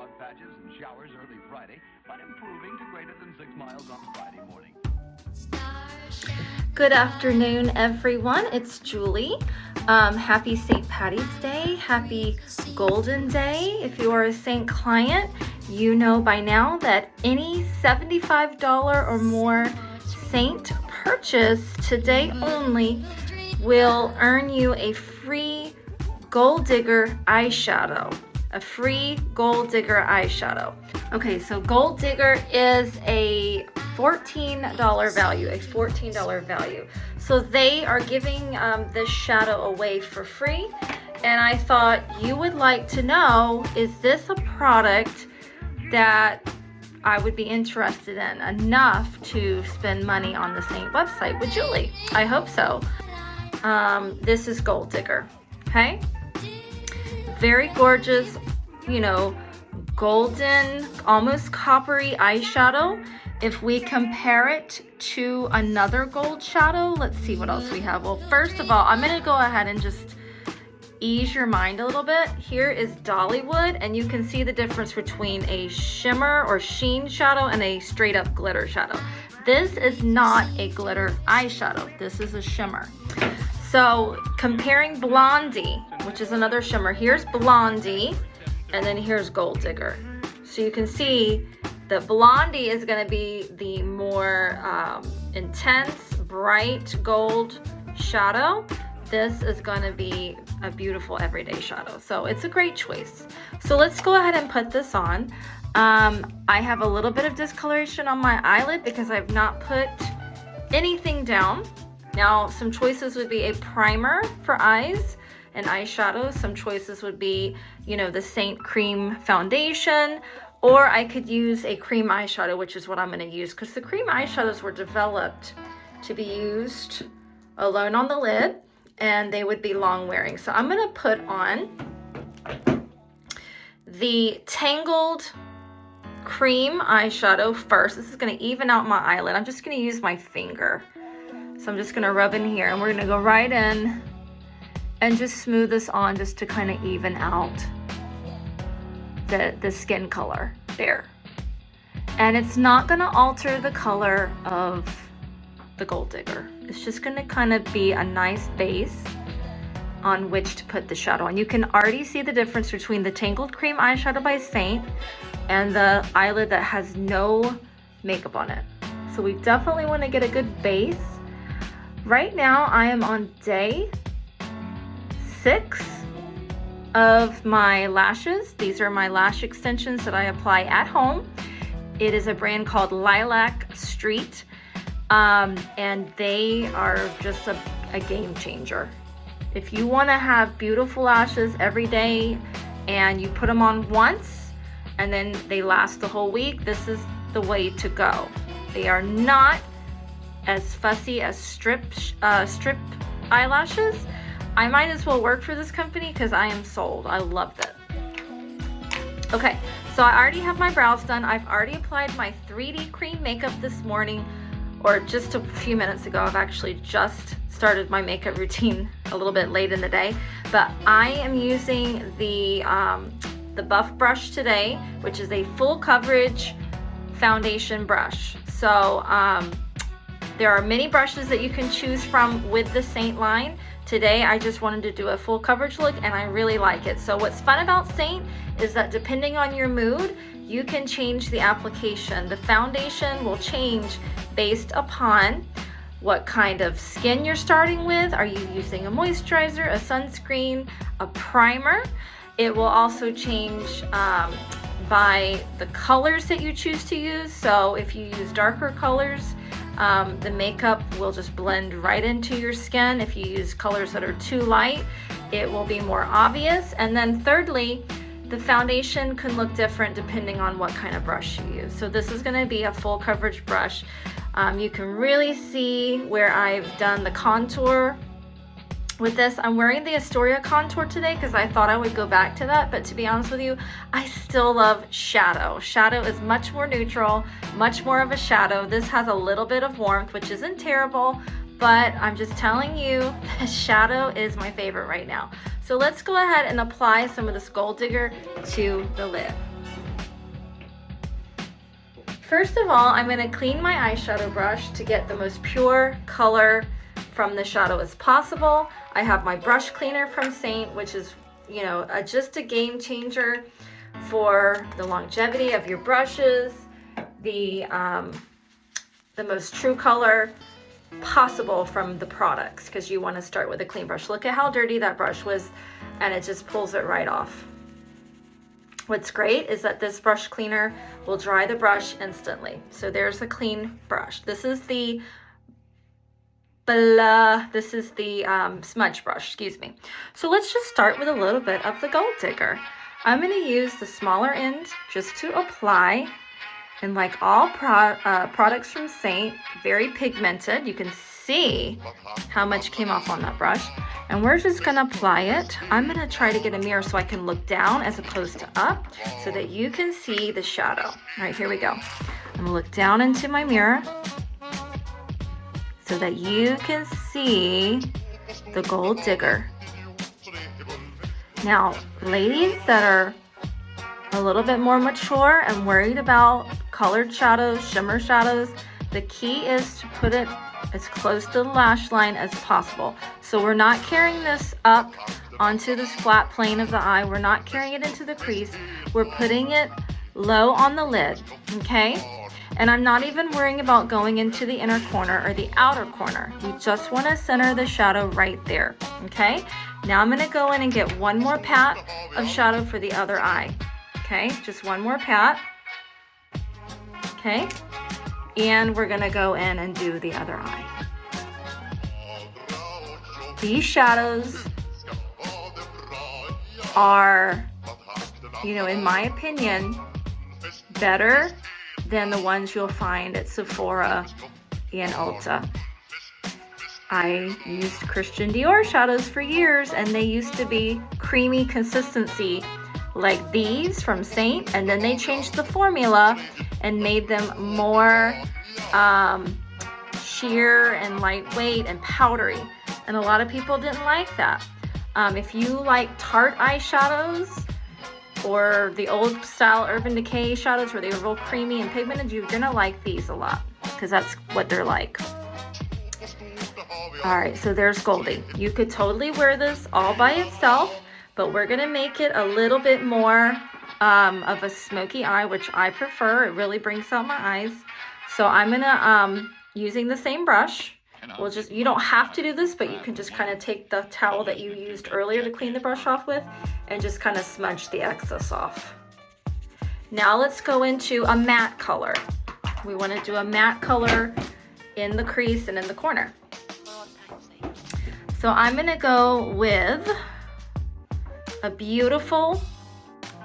fog patches and showers early Friday, but improving to greater than 6 miles on Friday morning. Good afternoon, everyone. It's Julie. Happy St. Patty's Day. Happy Golden Day. If you are a Seint client, you know by now that any $75 or more Seint purchase today only will earn you a free Gold Digger eyeshadow. A free Gold Digger eyeshadow. Okay, so Gold Digger is a $14 value, a $14 value. So they are giving this shadow away for free. And I thought you would like to know, is this a product that I would be interested in enough to spend money on the Seint website with Julie? I hope so. This is Gold Digger, okay? Very gorgeous, you know, golden, almost coppery eyeshadow. If we compare it to another gold shadow, let's see what else we have. Well, first of all, I'm gonna go ahead and just ease your mind a little bit. Here is Dollywood, and you can see the difference between a shimmer or sheen shadow and a straight up glitter shadow. This is not a glitter eyeshadow. This is a shimmer. So comparing Blondie, which is another shimmer, here's Blondie, and then here's Gold Digger. So you can see that Blondie is gonna be the more intense, bright gold shadow. This is gonna be a beautiful everyday shadow. So it's a great choice. So let's go ahead and put this on. I have a little bit of discoloration on my eyelid because I've not put anything down. Now, some choices would be a primer for eyes and eyeshadow. Some choices would be, you know, the Seint Cream Foundation, or I could use a cream eyeshadow, which is what I'm gonna use, because the cream eyeshadows were developed to be used alone on the lid, and they would be long wearing. So I'm gonna put on the Tangled Cream eyeshadow first. This is gonna even out my eyelid. I'm just gonna use my finger. So I'm just gonna rub in here, and we're gonna go right in and just smooth this on just to kind of even out the skin color there. And it's not gonna alter the color of the Gold Digger. It's just gonna kind of be a nice base on which to put the shadow on. You can already see the difference between the Tangled Cream eyeshadow by Seint and the eyelid that has no makeup on it. So we definitely wanna get a good base. Right now, I am on day 6 of my lashes. These are my lash extensions that I apply at home. It is a brand called Lilac Street, and they are just a game changer. If you want to have beautiful lashes every day and you put them on once and then they last the whole week, this is the way to go. They are not as fussy as strip eyelashes. I might as well work for this company because I am sold. I love it. Okay, so I already have my brows done. I've already applied my 3D cream makeup this morning, or just a few minutes ago. I've actually just started my makeup routine a little bit late in the day, but I am using the Buff brush today, which is a full coverage foundation brush. So there are many brushes that you can choose from with the Seint line. Today, I just wanted to do a full coverage look, and I really like it. So what's fun about Seint is that depending on your mood, you can change the application. The foundation will change based upon what kind of skin you're starting with. Are you using a moisturizer, a sunscreen, a primer? It will also change by the colors that you choose to use. So if you use darker colors, the makeup will just blend right into your skin. If you use colors that are too light, it will be more obvious. And then thirdly, the foundation can look different depending on what kind of brush you use. So this is gonna be a full coverage brush. You can really see where I've done the contour with this. I'm wearing the Astoria contour today because I thought I would go back to that, but to be honest with you, I still love shadow. Shadow is much more neutral, much more of a shadow. This has a little bit of warmth, which isn't terrible, but I'm just telling you that shadow is my favorite right now. So let's go ahead and apply some of this Gold Digger to the lid. First of all, I'm going to clean my eyeshadow brush to get the most pure color from the shadow as possible. I have my brush cleaner from Seint, which is, you know, just a game changer for the longevity of your brushes, the most true color possible from the products, because you want to start with a clean brush. Look at how dirty that brush was, and it just pulls it right off. What's great is that this brush cleaner will dry the brush instantly. So there's a clean brush. This is the smudge brush, excuse me. So let's just start with a little bit of the Gold Digger. I'm going to use the smaller end just to apply. And like all products from Seint, very pigmented. You can see how much came off on that brush. And we're just going to apply it. I'm going to try to get a mirror so I can look down as opposed to up so that you can see the shadow. All right, here we go. I'm going to look down into my mirror so that you can see the Gold Digger. Now, ladies that are a little bit more mature and worried about colored shadows, shimmer shadows, the key is to put it as close to the lash line as possible. So we're not carrying this up onto this flat plane of the eye. We're not carrying it into the crease. We're putting it low on the lid, okay? And I'm not even worrying about going into the inner corner or the outer corner. We just want to center the shadow right there, okay? Now I'm going to go in and get one more pat of shadow for the other eye. Okay, just one more pat. Okay, and we're gonna go in and do the other eye. These shadows are, you know, in my opinion, better than the ones you'll find at Sephora and Ulta. I used Christian Dior shadows for years, and they used to be creamy consistency like these from Seint, and then they changed the formula and made them more sheer and lightweight and powdery, and a lot of people didn't like that. If you like tarte eyeshadows or the old style Urban Decay shadows where they were real creamy and pigmented, you're gonna like these a lot because that's what they're like. All right, so there's Goldie. You could totally wear this all by itself, but we're gonna make it a little bit more of a smoky eye, which I prefer. It really brings out my eyes. So I'm gonna, using the same brush, you don't have to do this, but you can just kind of take the towel that you used earlier to clean the brush off with and just kind of smudge the excess off. Now let's go into a matte color. We wanna do a matte color in the crease and in the corner. So I'm gonna go with a beautiful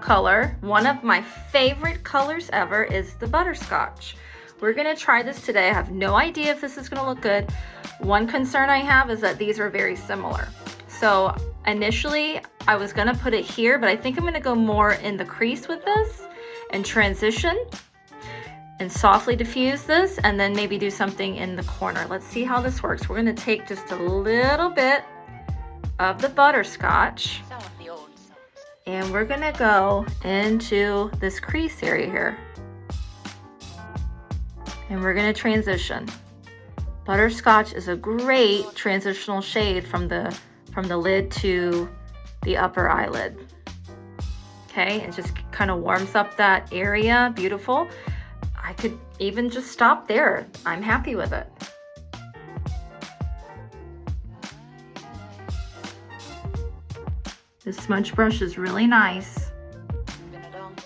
color. One of my favorite colors ever is the butterscotch. We're gonna try this today. I have no idea if this is gonna look good. One concern I have is that these are very similar. So initially I was gonna put it here, but I think I'm gonna go more in the crease with this and transition and softly diffuse this, and then maybe do something in the corner. Let's see how this works. We're gonna take just a little bit of the butterscotch, and we're gonna go into this crease area here, and we're gonna transition. Butterscotch is a great transitional shade from the lid to the upper eyelid. Okay, it just kind of warms up that area. Beautiful. I could even just stop there. I'm happy with it. This smudge brush is really nice.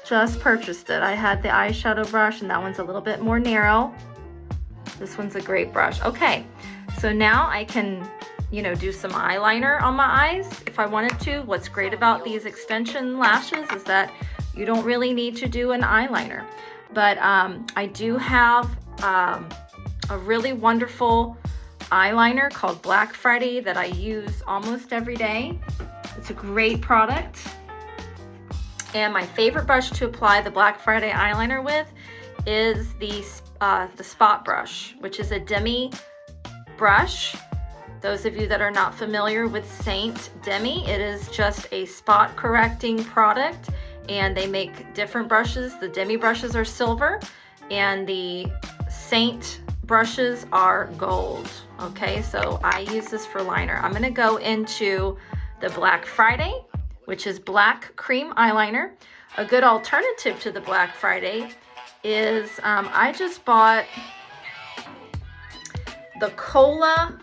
Just purchased it. I had the eyeshadow brush, and that one's a little bit more narrow. This one's a great brush. Okay, so now I can, you know, do some eyeliner on my eyes if I wanted to. What's great about these extension lashes is that you don't really need to do an eyeliner. But I do have a really wonderful eyeliner called Black Friday that I use almost every day. It's a great product. And my favorite brush to apply the Black Friday eyeliner with is the spot brush, which is a demi brush. Those of you that are not familiar with Seint Demi, it is just a spot correcting product, and they make different brushes. The demi brushes are silver, and the Seint brushes are gold. Okay, so I use this for liner. I'm gonna go into the Black Friday, which is black cream eyeliner. A good alternative to the Black Friday is I just bought the Cola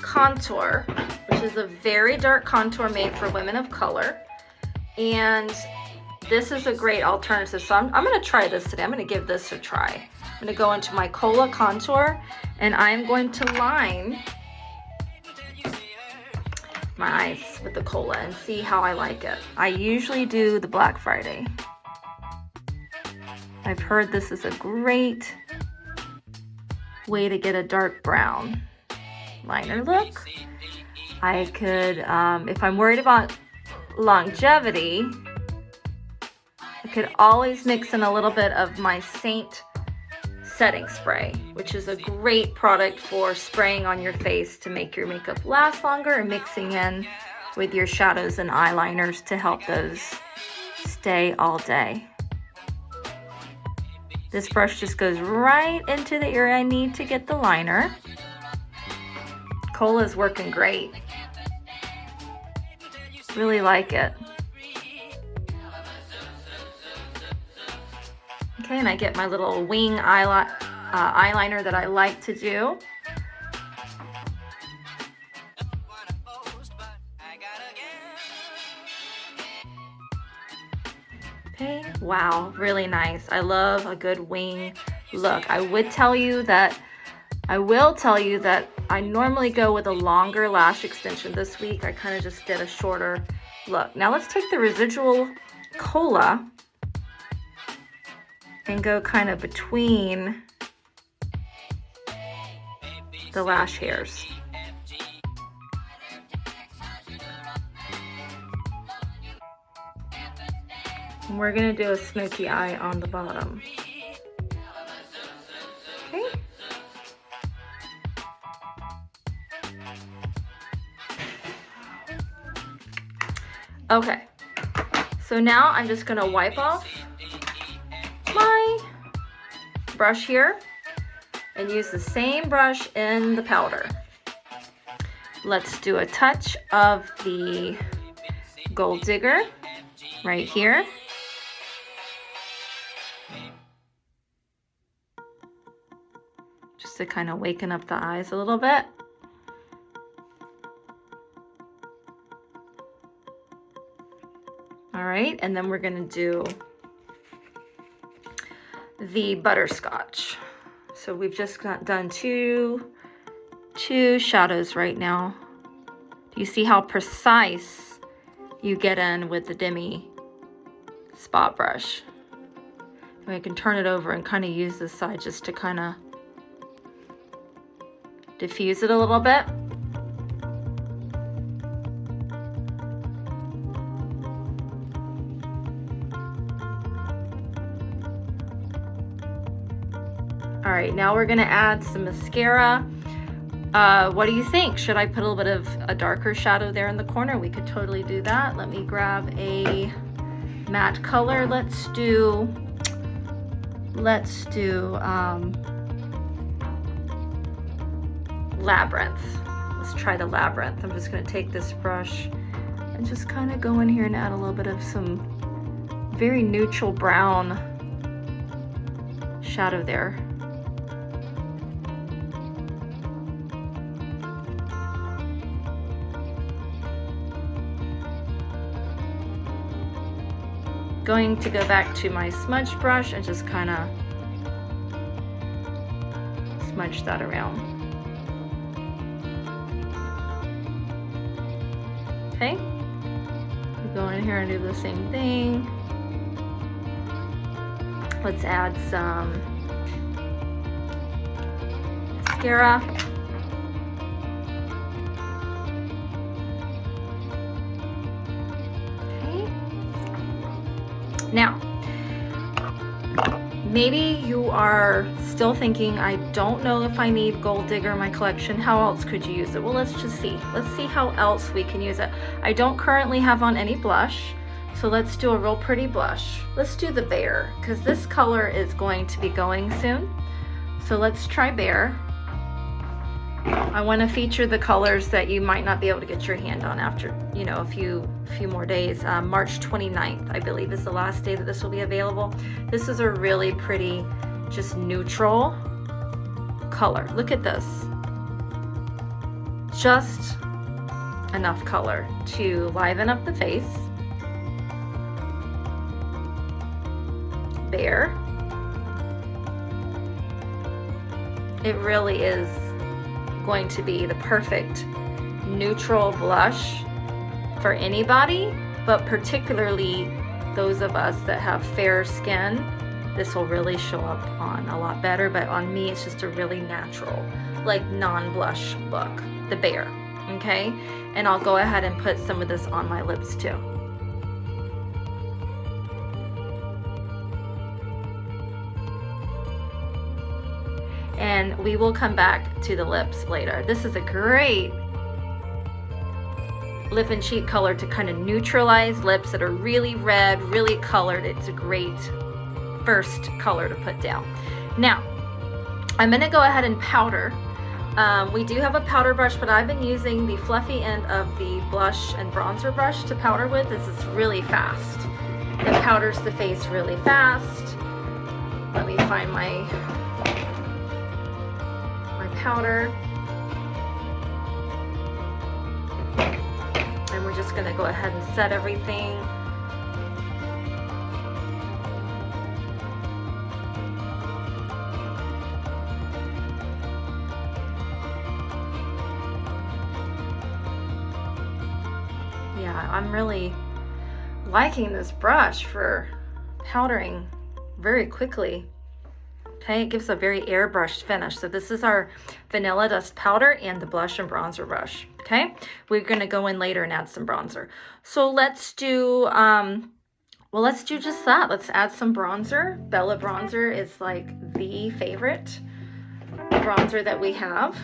Contour, which is a very dark contour made for women of color. And this is a great alternative. So I'm gonna try this today. I'm gonna give this a try. I'm gonna go into my Cola Contour and I'm going to line my eyes with the Cola and see how I like it. I usually do the Black Friday. I've heard this is a great way to get a dark brown liner look. I could, if I'm worried about longevity, I could always mix in a little bit of my Seint setting spray, which is a great product for spraying on your face to make your makeup last longer, and mixing in with your shadows and eyeliners to help those stay all day. This brush just goes right into the area I need to get the liner. Cola is working great. Really like it. Okay, and I get my little wing eyeliner that I like to do. Okay, wow, really nice. I love a good wing look. I will tell you that I normally go with a longer lash extension. This week I kind of just did a shorter look. Now let's take the residual Cola and go kind of between the lash hairs. And we're gonna do a smoky eye on the bottom. Okay. Okay, so now I'm just gonna wipe off my brush here and use the same brush in the powder. Let's do a touch of the Gold Digger right here. Just to kind of waken up the eyes a little bit. All right, and then we're gonna do the butterscotch. So we've just done two shadows right now. Do you see how precise you get in with the Demi spot brush? And I can turn it over and kind of use this side just to kind of diffuse it a little bit. All right, now we're gonna add some mascara. What do you think? Should I put a little bit of a darker shadow there in the corner? We could totally do that. Let me grab a matte color. Let's do Labyrinth. Let's try the Labyrinth. I'm just gonna take this brush and just kind of go in here and add a little bit of some very neutral brown shadow there. Going to go back to my smudge brush and just kind of smudge that around. Okay, go in here and do the same thing. Let's add some mascara. Now, maybe you are still thinking, I don't know if I need Gold Digger in my collection. How else could you use it? Well, let's just see. Let's see how else we can use it. I don't currently have on any blush, So let's do a real pretty blush. Let's do the Bear, because this color is going to be going soon. So let's try Bear. I want to feature the colors that you might not be able to get your hand on after, you know, a few more days. March 29th, I believe, is the last day that this will be available. This is a really pretty, just neutral color. Look at this. Just enough color to liven up the face. Bear. It really is going to be the perfect neutral blush for anybody, but particularly those of us that have fair skin. This will really show up on a lot better, but on me it's just a really natural, like non-blush look. The Bear, okay? And I'll go ahead and put some of this on my lips too. And we will come back to the lips later. This is a great lip and cheek color to kind of neutralize lips that are really red, really colored. It's a great first color to put down. Now, I'm gonna go ahead and powder. We do have a powder brush, but I've been using the fluffy end of the blush and bronzer brush to powder with. This is really fast. It powders the face really fast. Let me find my powder. And we're just gonna go ahead and set everything. Yeah, I'm really liking this brush for powdering very quickly. Okay, it gives a very airbrushed finish. So this is our vanilla dust powder and the blush and bronzer brush. Okay, we're gonna go in later and add some bronzer. So let's do, well, let's do just that. Let's add some bronzer. Bella bronzer is like the favorite bronzer that we have,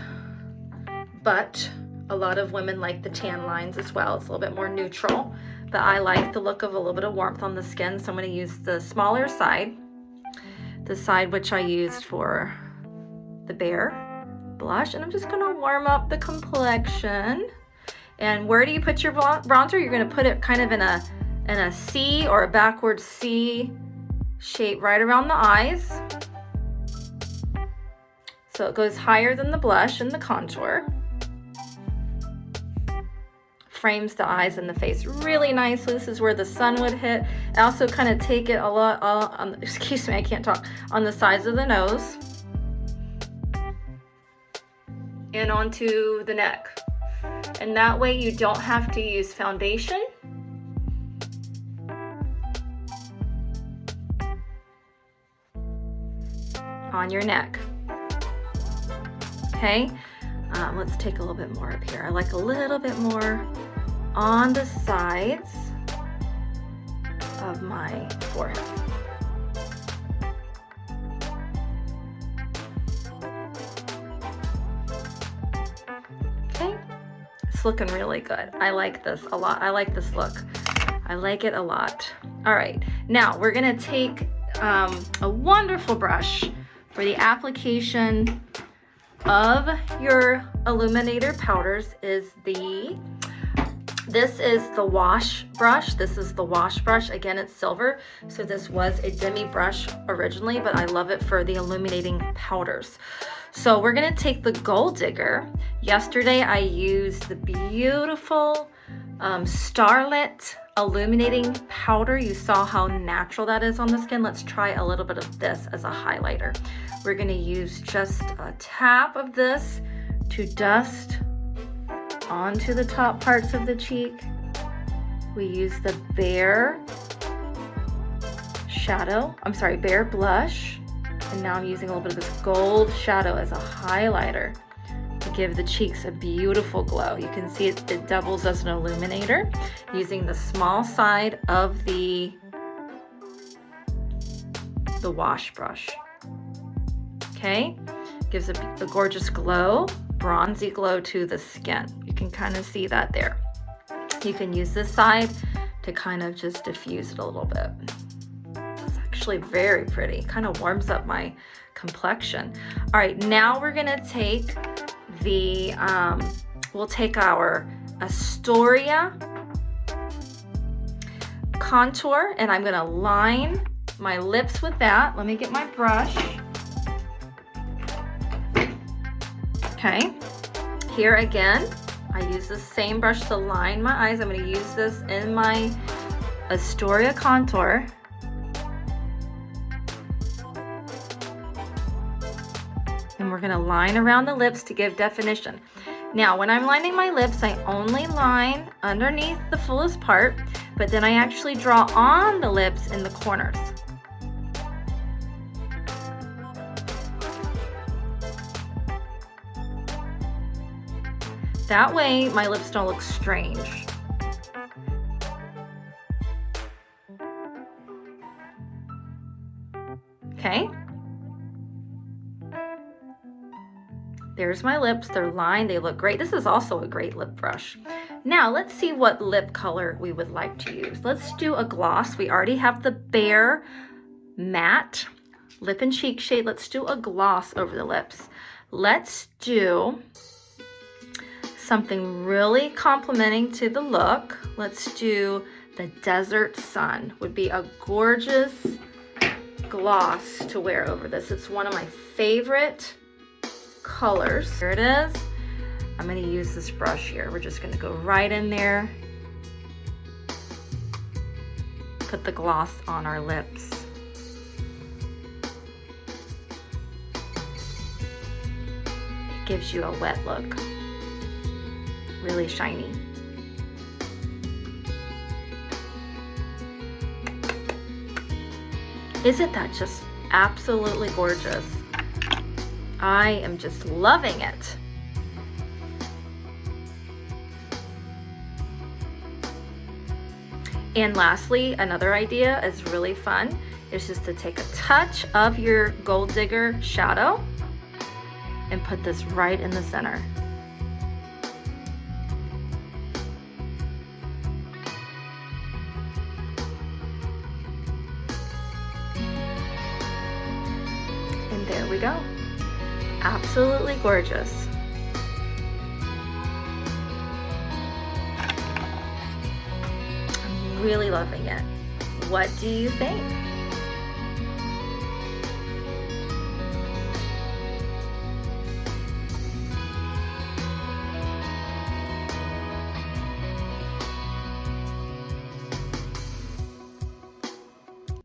but a lot of women like the tan lines as well. It's a little bit more neutral, but I like the look of a little bit of warmth on the skin. So I'm gonna use the smaller side. The side which I used for the Bear blush, and I'm just gonna warm up the complexion. And where do you put your bronzer? You're gonna put it kind of in a C or a backward C shape right around the eyes. So it goes higher than the blush and the contour. Frames the eyes and the face really nicely. This is where the sun would hit. I also kind of take it a lot on, excuse me, I can't talk, on the sides of the nose and onto the neck. And that way you don't have to use foundation. On your neck. Okay, let's take a little bit more up here. I like a little bit more on the sides of my forehead. Okay, it's looking really good. I like this a lot. I like this look. I like it a lot. All right, now we're gonna take a wonderful brush for the application of your illuminator powders. This is the wash brush. This is the wash brush. Again, it's silver. So this was a demi brush originally, but I love it for the illuminating powders. So we're gonna take the Gold Digger. Yesterday I used the beautiful Starlit illuminating powder. You saw how natural that is on the skin. Let's try a little bit of this as a highlighter. We're gonna use just a tap of this to dust onto the top parts of the cheek. We use the Bear Bear blush. And now I'm using a little bit of this gold shadow as a highlighter to give the cheeks a beautiful glow. You can see it doubles as an illuminator using the small side of the wash brush. Okay, gives a gorgeous glow, bronzy glow to the skin. You can kind of see that there. You can use this side to kind of just diffuse it a little bit. It's actually very pretty, kind of warms up my complexion. All right, now we're gonna take the, we'll take our Astoria contour, and I'm gonna line my lips with that. Let me get my brush. Okay, here again, I use the same brush to line my eyes. I'm gonna use this in my Astoria contour. And we're gonna line around the lips to give definition. Now, when I'm lining my lips, I only line underneath the fullest part, but then I actually draw on the lips in the corners. That way, my lips don't look strange. Okay. There's my lips, they're lined, they look great. This is also a great lip brush. Now let's see what lip color we would like to use. Let's do a gloss. We already have the Bare Matte Lip and Cheek shade. Let's do a gloss over the lips. Let's do something really complimenting to the look. Let's do the Desert Sun. Would be a gorgeous gloss to wear over this. It's one of my favorite colors. Here it is. I'm going to use this brush here. We're just going to go right in there. Put the gloss on our lips. It gives you a wet look. Really shiny. Isn't that just absolutely gorgeous? I am just loving it. And lastly, another idea is really fun. Is just to take a touch of your Gold Digger shadow and put this right in the center. And there we go. Absolutely gorgeous. I'm really loving it. What do you think?